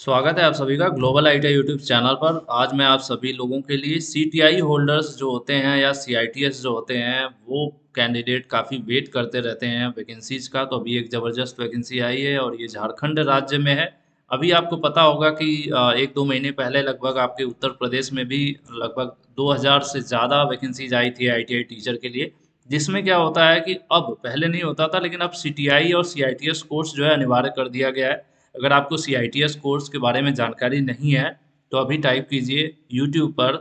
स्वागत है आप सभी का ग्लोबल आईटीआई यूट्यूब चैनल पर। आज मैं आप सभी लोगों के लिए सीटीआई होल्डर्स जो होते हैं या सीआईटीएस जो होते हैं वो कैंडिडेट काफ़ी वेट करते रहते हैं वैकेंसीज का। तो अभी एक ज़बरदस्त वैकेंसी आई है और ये झारखंड राज्य में है। अभी आपको पता होगा कि 1-2 महीने पहले लगभग आपके उत्तर प्रदेश में भी लगभग 2000 से ज़्यादा वैकेंसीज आई थी आईटीआई टीचर के लिए। जिसमें क्या होता है कि अब पहले नहीं होता था, लेकिन अब सीटीआई और सीआईटीएस कोर्स जो है अनिवार्य कर दिया गया है। अगर आपको सीआईटीएस कोर्स के बारे में जानकारी नहीं है तो अभी टाइप कीजिए यूट्यूब पर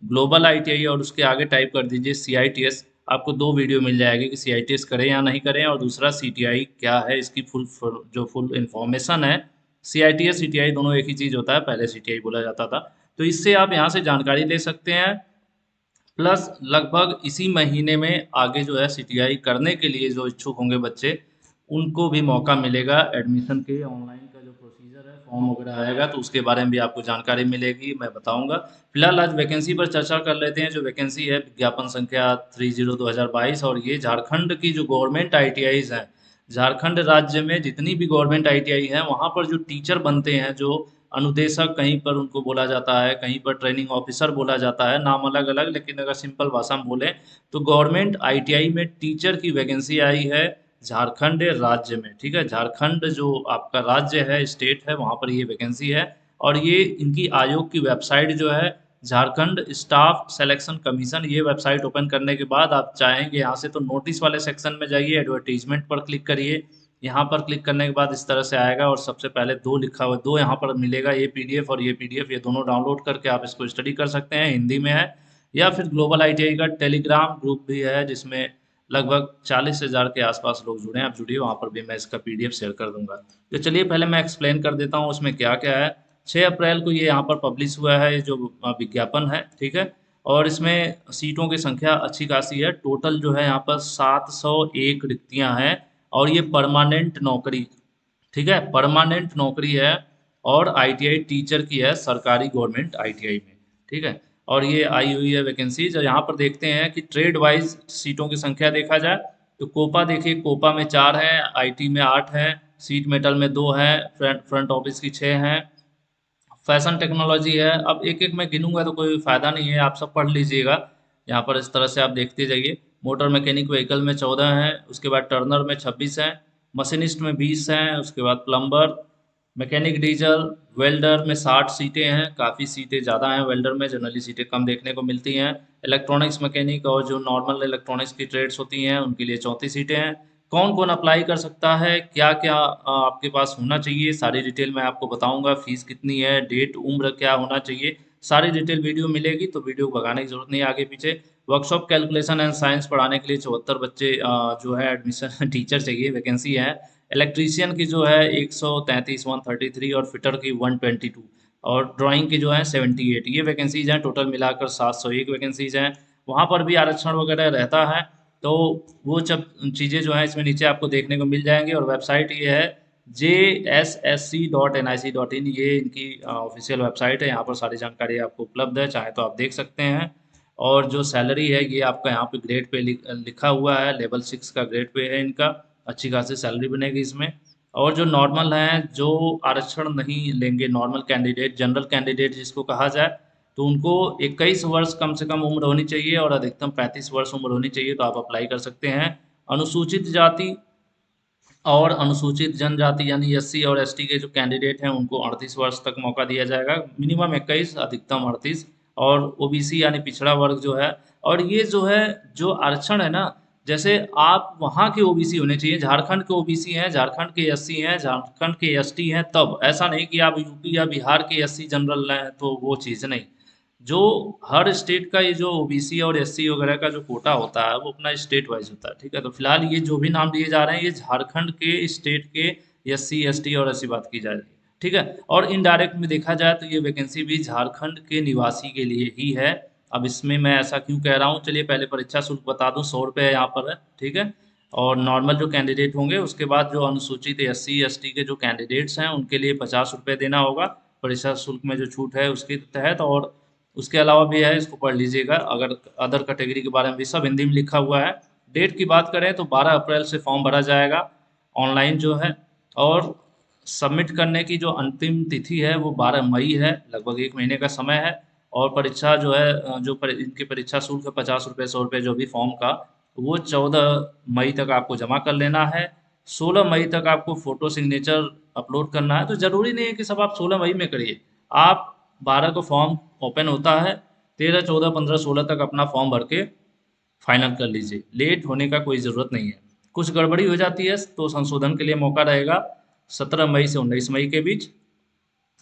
ग्लोबल आईटीआई और उसके आगे टाइप कर दीजिए सीआईटीएस। आपको दो वीडियो मिल जाएगी कि सीआईटीएस करें या नहीं करें, और दूसरा सीटीआई क्या है, इसकी जो फुल इंफॉर्मेशन है। सीआईटीएस सीटीआई दोनों एक ही चीज़ होता है, पहले सीटीआई बोला जाता था। तो इससे आप यहाँ से जानकारी ले सकते हैं। प्लस लगभग इसी महीने में आगे जो है सीटीआई करने के लिए जो इच्छुक होंगे बच्चे, उनको भी मौका मिलेगा एडमिशन के। ऑनलाइन का जो प्रोसीजर है, फॉर्म वगैरह आएगा तो उसके बारे में भी आपको जानकारी मिलेगी, मैं बताऊंगा। फिलहाल आज वैकेंसी पर चर्चा कर लेते हैं। जो वैकेंसी है विज्ञापन संख्या 30/2022, और ये झारखंड की जो गवर्नमेंट आईटीआईज हैं, झारखंड राज्य में जितनी भी गवर्नमेंट आईटीआई हैं वहाँ पर जो टीचर बनते हैं, जो अनुदेशक कहीं पर उनको बोला जाता है, कहीं पर ट्रेनिंग ऑफिसर बोला जाता है, नाम अलग अलग, लेकिन अगर सिंपल भाषा में बोलें तो गवर्नमेंट आईटीआई में टीचर की वैकेंसी आई है झारखंड राज्य में। ठीक है, झारखंड जो आपका राज्य है, स्टेट है, वहाँ पर ये वैकेंसी है। और ये इनकी आयोग की वेबसाइट जो है झारखंड स्टाफ सिलेक्शन कमीशन, ये वेबसाइट ओपन करने के बाद आप चाहेंगे यहाँ से तो नोटिस वाले सेक्शन में जाइए, एडवर्टीजमेंट पर क्लिक करिए। यहाँ पर क्लिक करने के बाद इस तरह से आएगा और सबसे पहले दो लिखा हुआ, दो यहाँ पर मिलेगा, ये पीडीएफ और ये पीडीएफ, ये दोनों डाउनलोड करके आप इसको स्टडी कर सकते हैं, हिंदी में है। या फिर ग्लोबल आईटीआई का टेलीग्राम ग्रुप भी है जिसमें लगभग 40,000 के आसपास लोग जुड़े हैं। आप जुड़िए, वहाँ पर भी मैं इसका पीडीएफ शेयर कर दूंगा। तो चलिए पहले मैं एक्सप्लेन कर देता हूँ उसमें क्या क्या है। 6 अप्रैल को ये यहाँ पर पब्लिश हुआ है, ये जो विज्ञापन है। ठीक है, और इसमें सीटों की संख्या अच्छी खासी है। टोटल जो है यहाँ पर 701 रिक्तियाँ हैं, और ये परमानेंट नौकरी, ठीक है, परमानेंट नौकरी है। और आईटीआई टीचर की है, सरकारी गवर्नमेंट आईटीआई में। ठीक है, और ये आई हुई है वैकेंसी। जो यहाँ पर देखते हैं कि ट्रेड वाइज सीटों की संख्या देखा जाए तो कोपा देखिए, कोपा में 4 है, आईटी में 8 है, सीट मेटल में 2 है, फ्रंट ऑफिस की 6 हैं, फैशन टेक्नोलॉजी है। अब एक एक मैं गिनूंगा तो कोई फ़ायदा नहीं है, आप सब पढ़ लीजिएगा। यहाँ पर इस तरह से आप देखते जाइए। मोटर मैकेनिक व्हीकल में 14 हैं, उसके बाद टर्नर में 26 हैं, मशीनिस्ट में 20 हैं, उसके बाद प्लम्बर, मैकेनिक डीजल, वेल्डर में 60 सीटें हैं। काफ़ी सीटें ज़्यादा हैं वेल्डर में, जनरली सीटें कम देखने को मिलती हैं। इलेक्ट्रॉनिक्स मैकेनिक और जो नॉर्मल इलेक्ट्रॉनिक्स की ट्रेड्स होती हैं उनके लिए 34 सीटें हैं। कौन कौन अप्लाई कर सकता है, क्या क्या आपके पास होना चाहिए, सारी डिटेल मैं आपको बताऊंगा। फीस कितनी है, डेट, उम्र क्या होना चाहिए, सारी डिटेल वीडियो मिलेगी, तो वीडियो को भगाने की जरूरत नहीं है आगे पीछे। वर्कशॉप कैलकुलेशन एंड साइंस पढ़ाने के लिए 74 बच्चे जो है एडमिशन टीचर चाहिए, वैकेंसी है। इलेक्ट्रीशियन की जो है 133 133, और फिटर की 122, और ड्राइंग की जो है 78। ये वैकेंसीज हैं, टोटल मिलाकर 701 वैकेंसीज हैं। वहाँ पर भी आरक्षण वगैरह रहता है, तो वो सब चीज़ें जो हैं इसमें नीचे आपको देखने को मिल जाएंगी। और वेबसाइट ये है JSSC.nic.in, ये इनकी ऑफिशियल वेबसाइट है। यहाँ पर सारी जानकारी आपको उपलब्ध है, चाहे तो आप देख सकते हैं। और जो सैलरी है ये आपका यहाँ पे ग्रेड पे लिखा हुआ है, लेवल 6 का ग्रेड पे है इनका। अच्छी खासी सैलरी बनेगी इसमें। और जो नॉर्मल हैं, जो आरक्षण नहीं लेंगे, नॉर्मल कैंडिडेट, जनरल कैंडिडेट जिसको कहा जाए, तो उनको 21 वर्ष कम से कम उम्र होनी चाहिए और अधिकतम 35 वर्ष उम्र होनी चाहिए, तो आप अप्लाई कर सकते हैं। अनुसूचित जाति और अनुसूचित जनजाति यानी एससी और एसटी के जो कैंडिडेट हैं उनको 38 वर्ष तक मौका दिया जाएगा, मिनिमम 21, अधिकतम 38। और ओबीसी यानी पिछड़ा वर्ग जो है, और ये जो है, जो आरक्षण है ना, जैसे आप वहाँ के ओबीसी होने चाहिए, झारखंड के ओबीसी हैं, झारखंड के एससी हैं, झारखंड के एसटी हैं, तब ऐसा नहीं कि आप यूपी या बिहार के एससी जनरल हैं, तो वो चीज़ नहीं। जो हर स्टेट का ये जो ओबीसी और एससी वगैरह का जो कोटा होता है वो अपना स्टेट वाइज होता है। ठीक है, तो फिलहाल ये जो भी नाम दिए जा रहे हैं ये झारखंड के स्टेट के एससी एसटी और ऐसी बात की जा रही है। ठीक है, और इनडायरेक्ट में देखा जाए तो ये वैकेंसी भी झारखंड के निवासी के लिए ही है। अब इसमें मैं ऐसा क्यों कह रहा हूँ, चलिए पहले परीक्षा शुल्क बता दूँ, 100 रुपये यहाँ पर है। ठीक है, और नॉर्मल जो कैंडिडेट होंगे, उसके बाद जो अनुसूचित एससी एसटी के जो कैंडिडेट्स हैं उनके लिए 50 रुपये देना होगा परीक्षा शुल्क में, जो छूट है उसके तहत। और उसके अलावा भी है, इसको पढ़ लीजिएगा। अगर अदर कैटेगरी के बारे में भी सब हिंदी में लिखा हुआ है। डेट की बात करें तो 12 अप्रैल से फॉर्म भरा जाएगा ऑनलाइन जो है। और सबमिट करने की जो अंतिम तिथि है वो 12 मई है, लगभग 1 महीने का समय है। और परीक्षा जो है इनकी परीक्षा शुल्क है 50 रुपये 100 रुपये जो भी फॉर्म का, वो 14 मई तक आपको जमा कर लेना है। 16 मई तक आपको फोटो सिग्नेचर अपलोड करना है। तो ज़रूरी नहीं है कि सब आप 16 मई में करिए, आप 12 को फॉर्म ओपन होता है, 13 14 15 16 तक अपना फॉर्म भर के फाइनल कर लीजिए। लेट होने का कोई ज़रूरत नहीं है। कुछ गड़बड़ी हो जाती है तो संशोधन के लिए मौका रहेगा 17 मई से 19 मई के बीच।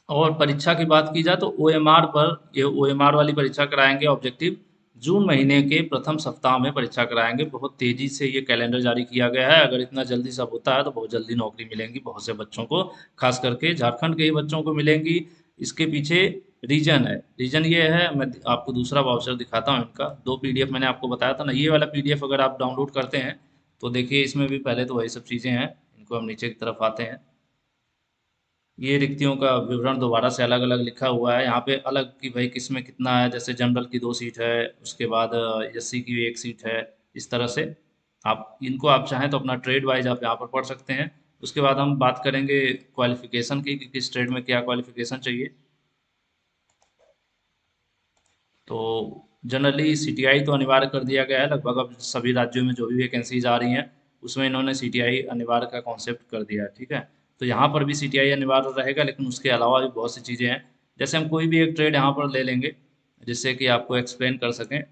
और परीक्षा की बात की जाए तो ओएमआर पर, ये ओएमआर वाली परीक्षा कराएंगे ऑब्जेक्टिव, जून महीने के प्रथम सप्ताह में परीक्षा कराएंगे। बहुत तेज़ी से ये कैलेंडर जारी किया गया है। अगर इतना जल्दी सब होता है तो बहुत जल्दी नौकरी मिलेंगी बहुत से बच्चों को, खास करके झारखंड के ही बच्चों को मिलेंगी। इसके पीछे रीजन है, रीजन ये है, मैं आपको दूसरा वाउचर दिखाता हूँ। इनका 2 पीडीएफ मैंने आपको बताया था ना, ये वाला पीडीएफ अगर आप डाउनलोड करते हैं तो देखिए इसमें भी पहले तो वही सब चीज़ें हैं। इनको हम नीचे की तरफ आते हैं। ये रिक्तियों का विवरण दोबारा से अलग अलग लिखा हुआ है यहाँ पे, अलग कि भाई किसमें कितना है। जैसे जनरल की 2 सीट है, उसके बाद एससी की 1 सीट है। इस तरह से आप इनको आप चाहें तो अपना ट्रेड वाइज आप यहाँ पर पढ़ सकते हैं। उसके बाद हम बात करेंगे क्वालिफिकेशन की कि किस ट्रेड में क्या क्वालिफिकेशन चाहिए। तो जनरली सीटीआई तो अनिवार्य कर दिया गया है लगभग, अब सभी राज्यों में जो भी वैकेंसीज आ रही हैं उसमें इन्होंने सीटीआई अनिवार्य का कॉन्सेप्ट कर दिया है, ठीक है। तो यहाँ पर भी सीटीआई अनिवार्य रहेगा, लेकिन उसके अलावा भी बहुत सी चीज़ें हैं। जैसे हम कोई भी एक ट्रेड यहाँ पर ले लेंगे जिससे कि आपको एक्सप्लेन कर सकें।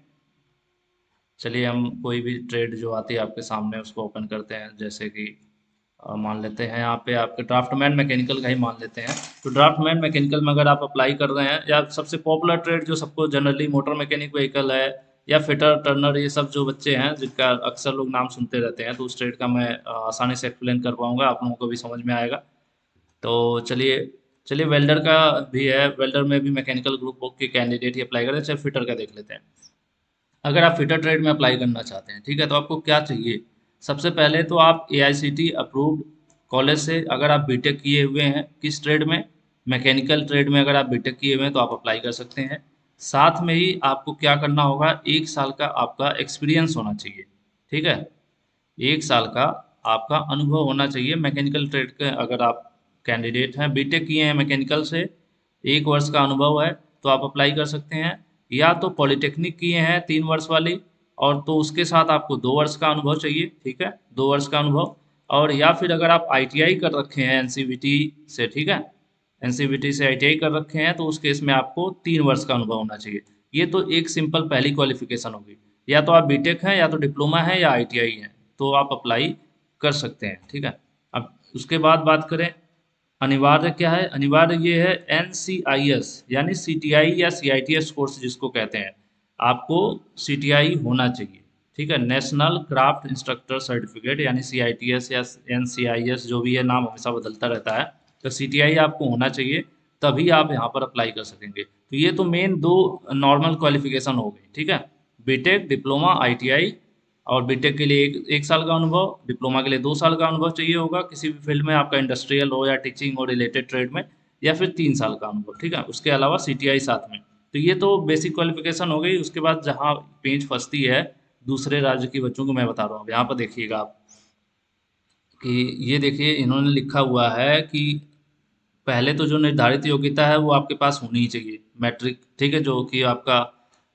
चलिए हम कोई भी ट्रेड जो आती है आपके सामने उसको ओपन करते हैं। जैसे कि मान लेते हैं यहाँ पे आपके ड्राफ्टमैन मैकेनिकल का ही मान लेते हैं। तो ड्राफ्टमैन मैकेनिकल में अगर आप अप्लाई कर रहे हैं, या सबसे पॉपुलर ट्रेड जो सबको जनरली मोटर मैकेनिक व्हीकल है, या फिटर टर्नर, ये सब जो बच्चे हैं जिनका अक्सर लोग नाम सुनते रहते हैं, तो उस ट्रेड का मैं आसानी से एक्सप्लेन कर पाऊंगा, आप लोगों को भी समझ में आएगा। तो चलिए चलिए वेल्डर का भी है। वेल्डर में भी मैकेनिकल ग्रुप के कैंडिडेट ही अप्लाई करते हैं। चलिए फिटर का देख लेते हैं। अगर आप फिटर ट्रेड में अप्लाई करना चाहते हैं, ठीक है, तो आपको क्या चाहिए। सबसे पहले तो आप एआईसीटी अप्रूव्ड कॉलेज से, अगर आप बीटेक किए हुए हैं किस ट्रेड में, मैकेनिकल ट्रेड में अगर आप बीटेक किए हुए हैं तो आप अप्लाई कर सकते हैं। साथ में ही आपको क्या करना होगा, 1 साल का आपका एक्सपीरियंस होना चाहिए, ठीक है। 1 साल का आपका अनुभव होना चाहिए मैकेनिकल ट्रेड के। अगर आप कैंडिडेट हैं, बीटेक किए हैं मैकेनिकल से, 1 वर्ष का अनुभव है, तो आप अप्लाई कर सकते हैं। या तो पॉलिटेक्निक किए हैं 3 वर्ष वाली, और तो उसके साथ आपको 2 वर्ष का अनुभव चाहिए, ठीक है, 2 वर्ष का अनुभव। और या फिर अगर आप आईटीआई कर रखे हैं एनसीवीटी से, ठीक है, एनसीवीटी से आईटीआई कर रखे हैं, तो उस केस में आपको 3 वर्ष का अनुभव होना चाहिए। ये तो एक सिंपल पहली क्वालिफिकेशन होगी। या तो आप बीटेक हैं, या तो डिप्लोमा है, या आईटीआई है, तो आप अप्लाई कर सकते हैं, ठीक है। अब उसके बाद बात करें अनिवार्य क्या है। अनिवार्य ये है एनसीआईएस, यानी सीटीआई या सीआईटीएस कोर्स जिसको कहते हैं, आपको सीटीआई होना चाहिए, ठीक है। नेशनल क्राफ्ट इंस्ट्रक्टर सर्टिफिकेट, यानी सीआईटीएस या एनसीआईएस जो भी है, नाम हमेशा बदलता रहता है। तो सीटीआई आपको होना चाहिए, तभी आप यहाँ पर अप्लाई कर सकेंगे। तो ये तो मेन 2 नॉर्मल क्वालिफिकेशन हो गई, ठीक है। BTech, diploma, ITI. और बीटेक के लिए 1 साल का अनुभव, डिप्लोमा के लिए 2 साल का अनुभव चाहिए होगा किसी भी फील्ड में, आपका इंडस्ट्रियल हो या टीचिंग हो रिलेटेड ट्रेड में, या फिर 3 साल का अनुभव, ठीक है। उसके अलावा सीटीआई साथ में। तो ये तो बेसिक क्वालिफिकेशन हो गई। उसके बाद जहाँ पेंच फंसती है दूसरे राज्य के बच्चों को, मैं बता रहा हूँ। यहाँ पर देखिएगा आप कि ये देखिए इन्होंने लिखा हुआ है कि पहले तो जो निर्धारित योग्यता है वो आपके पास होनी ही चाहिए, मैट्रिक, ठीक है, जो कि आपका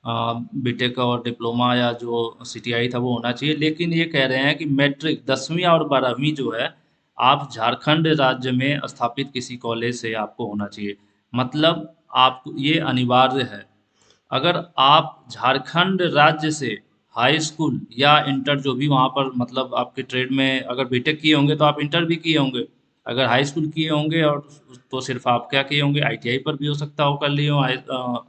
बीटेक और डिप्लोमा या जो सीटीआई था वो होना चाहिए। लेकिन ये कह रहे हैं कि मैट्रिक 10वीं और 12वीं जो है, आप झारखंड राज्य में स्थापित किसी कॉलेज से आपको होना चाहिए। मतलब आप, ये अनिवार्य है। अगर आप झारखंड राज्य से हाई स्कूल या इंटर जो भी वहाँ पर, मतलब आपके ट्रेड में अगर बीटेक किए होंगे तो आप इंटर भी किए होंगे। अगर हाई स्कूल किए होंगे और तो सिर्फ आप क्या किए होंगे, आईटीआई पर भी हो सकता हो कर लिए हो,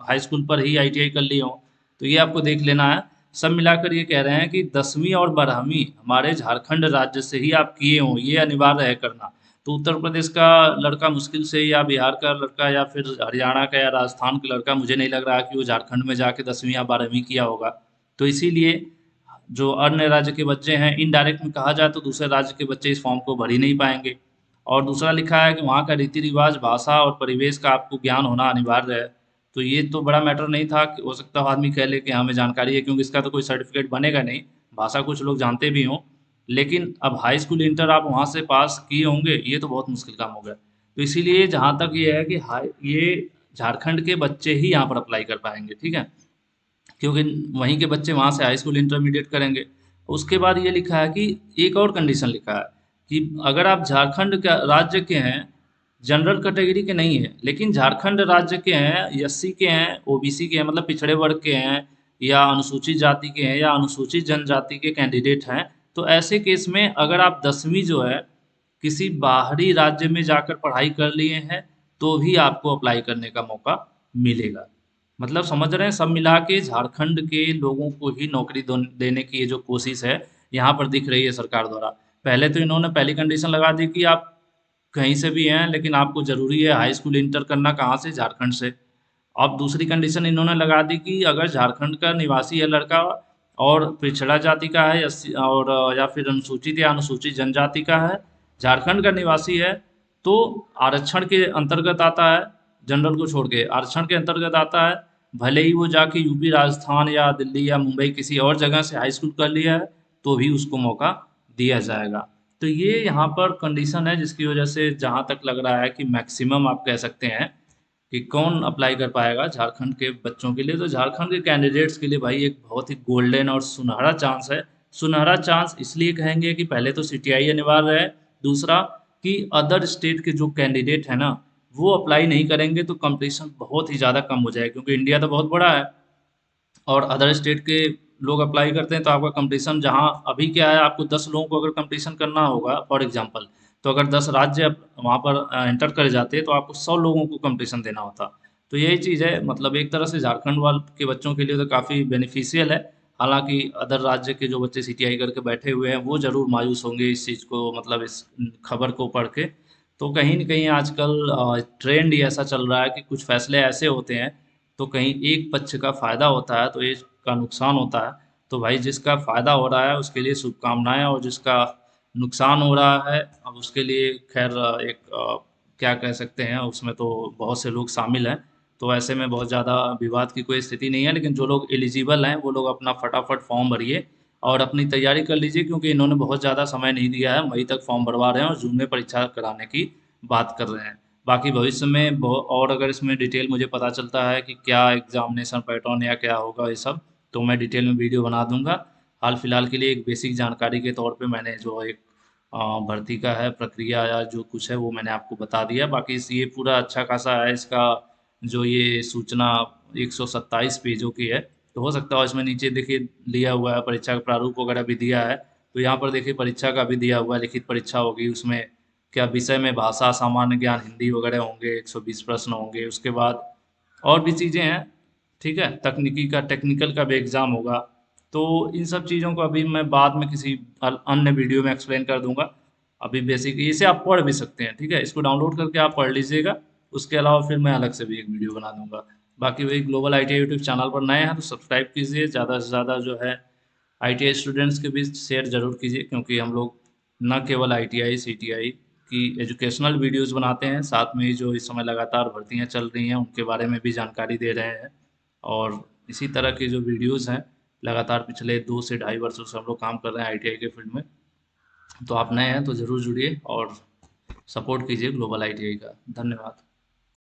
हाई स्कूल पर ही आईटीआई कर लिए हो। तो ये आपको देख लेना है। सब मिलाकर ये कह रहे हैं कि 10वीं और 12वीं हमारे झारखंड राज्य से ही आप किए हों, ये अनिवार्य है करना। तो उत्तर प्रदेश का लड़का मुश्किल से, या बिहार का लड़का, या फिर हरियाणा का या राजस्थान का लड़का, मुझे नहीं लग रहा कि वो झारखंड में जाके 10वीं या 12वीं किया होगा। तो इसीलिए जो अन्य राज्य के बच्चे हैं, इनडायरेक्ट में कहा जाए तो दूसरे राज्य के बच्चे इस फॉर्म को भर ही नहीं पाएंगे। और दूसरा लिखा है कि वहाँ का रीति रिवाज, भाषा और परिवेश का आपको ज्ञान होना अनिवार्य है। तो ये तो बड़ा मैटर नहीं था कि हो सकता है आदमी कह ले कि हमें जानकारी है, क्योंकि इसका तो कोई सर्टिफिकेट बनेगा नहीं। भाषा कुछ लोग जानते भी हों, लेकिन अब हाई स्कूल इंटर आप वहाँ से पास किए होंगे, ये तो बहुत मुश्किल काम हो गया। तो इसीलिए जहाँ तक ये है कि ये झारखंड के बच्चे ही यहाँ पर अप्लाई कर पाएंगे, ठीक है, क्योंकि वहीं के बच्चे वहाँ से हाई स्कूल इंटरमीडिएट करेंगे। उसके बाद ये लिखा है कि एक और कंडीशन लिखा है कि अगर आप झारखंड का राज्य के हैं, जनरल कैटेगरी के नहीं हैं, लेकिन झारखंड राज्य के हैं, एससी के हैं, ओबीसी के हैं, मतलब पिछड़े वर्ग के हैं, या अनुसूचित जाति के हैं, या अनुसूचित जनजाति के कैंडिडेट हैं, तो ऐसे केस में अगर आप 10वीं जो है किसी बाहरी राज्य में जाकर पढ़ाई कर लिए हैं, तो भी आपको अप्लाई करने का मौका मिलेगा। मतलब समझ रहे हैं, सब मिला के झारखंड के लोगों को ही नौकरी देने की ये जो कोशिश है यहाँ पर दिख रही है सरकार द्वारा। पहले तो इन्होंने पहली कंडीशन लगा दी कि आप कहीं से भी हैं, लेकिन आपको जरूरी है हाई स्कूल इंटर करना, कहाँ से, झारखंड से। अब दूसरी कंडीशन इन्होंने लगा दी कि अगर झारखंड का निवासी है लड़का और पिछड़ा जाति का है, और या फिर अनुसूचित या अनुसूचित जनजाति का है, झारखंड का निवासी है, तो आरक्षण के अंतर्गत आता है, जनरल को छोड़ के आरक्षण के अंतर्गत आता है। भले ही वो जाके यूपी, राजस्थान या दिल्ली या मुंबई किसी और जगह से हाई स्कूल कर लिया है, तो भी उसको मौका दिया जाएगा। तो ये यहाँ पर कंडीशन है जिसकी वजह से जहाँ तक लग रहा है कि मैक्सिमम आप कह सकते हैं कि कौन अप्लाई कर पाएगा झारखंड के बच्चों के लिए। तो झारखंड के कैंडिडेट्स के लिए भाई एक बहुत ही गोल्डन और सुनहरा चांस है। सुनहरा चांस इसलिए कहेंगे कि पहले तो सीटीआई अनिवार्य है, दूसरा कि अदर स्टेट के जो कैंडिडेट है ना, वो अप्लाई नहीं करेंगे तो कंपटीशन बहुत ही ज़्यादा कम हो जाएगा, क्योंकि इंडिया तो बहुत बड़ा है और अदर स्टेट के लोग अप्लाई करते हैं, तो आपका कंपटीशन जहाँ अभी क्या है, आपको 10 लोगों को अगर कंपटीशन करना होगा फॉर एग्जांपल, तो अगर 10 राज्य वहाँ पर एंटर कर जाते तो आपको 100 लोगों को कंपटीशन देना होता। तो यही चीज़ है, मतलब एक तरह से झारखंड वाल के बच्चों के लिए तो काफ़ी बेनिफिशियल है। हालांकि अदर राज्य के जो बच्चे सीटीआई करके बैठे हुए हैं वो ज़रूर मायूस होंगे इस चीज़ को, मतलब इस खबर को पढ़ के। तो कहीं न कहीं आजकल ट्रेंड ही ऐसा चल रहा है कि कुछ फैसले ऐसे होते हैं, तो कहीं एक पक्ष का फ़ायदा होता है तो एक का नुकसान होता है। तो भाई जिसका फ़ायदा हो रहा है उसके लिए शुभकामनाएँ, और जिसका नुकसान हो रहा है अब उसके लिए खैर क्या कह सकते हैं, उसमें तो बहुत से लोग शामिल हैं। तो ऐसे में बहुत ज़्यादा विवाद की कोई स्थिति नहीं है, लेकिन जो लोग एलिजिबल हैं वो लोग अपना फटाफट फॉर्म भरिए और अपनी तैयारी कर लीजिए, क्योंकि इन्होंने बहुत ज़्यादा समय नहीं दिया है, मई तक फॉर्म भरवा रहे हैं और जून में परीक्षा कराने की बात कर रहे हैं। बाकी भविष्य में और अगर इसमें डिटेल मुझे पता चलता है कि क्या एग्जामिनेशन पैटर्न या क्या होगा ये सब, तो मैं डिटेल में वीडियो बना दूंगा। हाल फिलहाल के लिए एक बेसिक जानकारी के तौर पे मैंने जो एक भर्ती का है प्रक्रिया या जो कुछ है वो मैंने आपको बता दिया। बाकी ये पूरा अच्छा खासा है, इसका जो ये सूचना 127 पेजों की है, तो हो सकता है इसमें नीचे देखिए लिया हुआ है, परीक्षा का प्रारूप वगैरह भी दिया है। तो यहाँ पर देखिए परीक्षा का भी दिया हुआ है, लिखित परीक्षा होगी, उसमें क्या विषय में भाषा, सामान्य ज्ञान, हिंदी वगैरह होंगे, 120 प्रश्न होंगे। उसके बाद और भी चीज़ें हैं, ठीक है, तकनीकी का टेक्निकल का भी एग्ज़ाम होगा। तो इन सब चीज़ों को अभी मैं बाद में किसी अन्य वीडियो में एक्सप्लेन कर दूंगा। अभी बेसिक इसे आप पढ़ भी सकते हैं, ठीक है, इसको डाउनलोड करके आप पढ़ लीजिएगा। उसके अलावा फिर मैं अलग से भी एक वीडियो बना दूंगा। बाकी वही ग्लोबल आईटीआई यूट्यूब चैनल पर नए हैं तो सब्सक्राइब कीजिए, ज़्यादा से ज़्यादा जो है आईटीआई स्टूडेंट्स के बीच शेयर ज़रूर कीजिए, क्योंकि हम लोग न केवल आईटीआई सीटीआई की एजुकेशनल वीडियोस बनाते हैं, साथ में ही जो इस समय लगातार भर्तियां चल रही हैं उनके बारे में भी जानकारी दे रहे हैं। और इसी तरह की जो वीडियोस हैं लगातार पिछले 2 से ढाई वर्षों से हम लोग काम कर रहे हैं आईटीआई के फील्ड में। तो आप नए हैं तो ज़रूर जुड़िए और सपोर्ट कीजिए ग्लोबल आईटीआई का। धन्यवाद।